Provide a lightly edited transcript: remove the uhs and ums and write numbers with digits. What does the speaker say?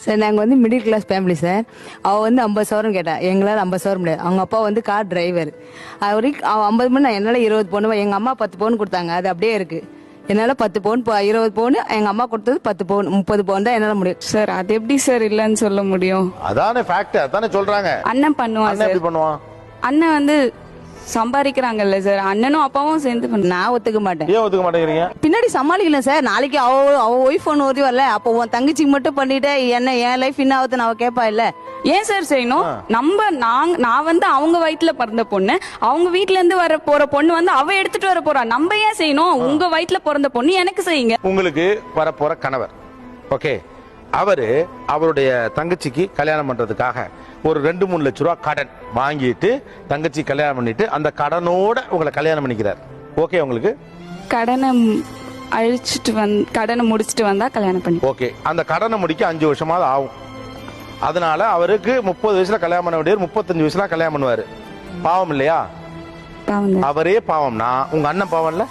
Sir நாங்கள் வந்து middle class family sir. அவள் வந்து 50 சவரம் கேட்டா, எங்களால் 50 சவரம் முடியாது. அவங்க அப்பா வந்து கார் டிரைவர். அவருக்கு அவள் 50 பவுன், என்னால் 20 பவுன். எங்கள் அம்மா 10 பவுன் கொடுத்தாங்க, அது அப்படியே இருக்கு. என்னால் 10 பவுன் 20 பவுன், எங்கள் அம்மா கொடுத்தது 10 பவுன் 30 பவுன் தான் என்னால் முடியும் சார். அது எப்படி சார் இல்லன்னு சொல்ல முடியும்? அதானே ஃபேக்ட், அதானே சொல்றாங்க. அண்ணன் பண்ணுவான் அண்ணன் சார். எப்படி பண்ணுவான்? அண்ணன் வந்து சம்பாதிக்கிறாங்கல்ல சார், அண்ணனும் அப்பாவும் சேர்ந்து பண்ண. நான் ஒத்துக்க மாட்டேன். ஏன் ஒத்துக்க மாட்டேங்கிறீங்க? பின்னாடி சமாளிக்கலாம் சார். நாளைக்கு அவ ஒய்ஃப் ஒன்று உறுதி வரல, அப்போ உன் தங்கச்சிக்கு மட்டும் பண்ணிட்டு என்ன என் லைஃப் என்ன ஆகுதுன்னு அவ கேட்பா இல்ல? ஏன் சார் செய்யணும்? நான் வந்து அவங்க வயிற்றுல பிறந்த பொண்ணு, அவங்க வீட்ல இருந்து வர போற பொண்ணு வந்து அவ எடுத்துட்டு வர போறா. நம்ம ஏன் செய்யணும்? உங்க வயிற்றுல பிறந்த பொண்ணு எனக்கு செய்யுங்க. உங்களுக்கு வரப்போற கணவர் ஓகே, அவரு அவருடைய தங்கச்சிக்கு கல்யாணம் பண்றதுக்காக ஒரு 2-3 லட்ச ரூபா கடன் வாங்கிட்டு தங்கச்சி கல்யாணம் பண்ணிட்டு அந்த கடனோட உங்களை கல்யாணம் பண்ணிக்கிறார். ஓகே, உங்களுக்கு கடனை கடனை முடிச்சிட்டு வந்தா கல்யாணம் பண்ணி. ஓகே, அந்த கடனை முடிக்க 5 வருஷமாவது ஆகும். அதனால அவருக்கு 30 வயசுல கல்யாணம் பண்ண வேண்டியவர் 35 வயசுல கல்யாணம் பண்ணுவாரு. பாவம் இல்லையா? பாவம் தான். அவரே பாவம்னா உங்க அண்ணன் பாவம் இல்ல?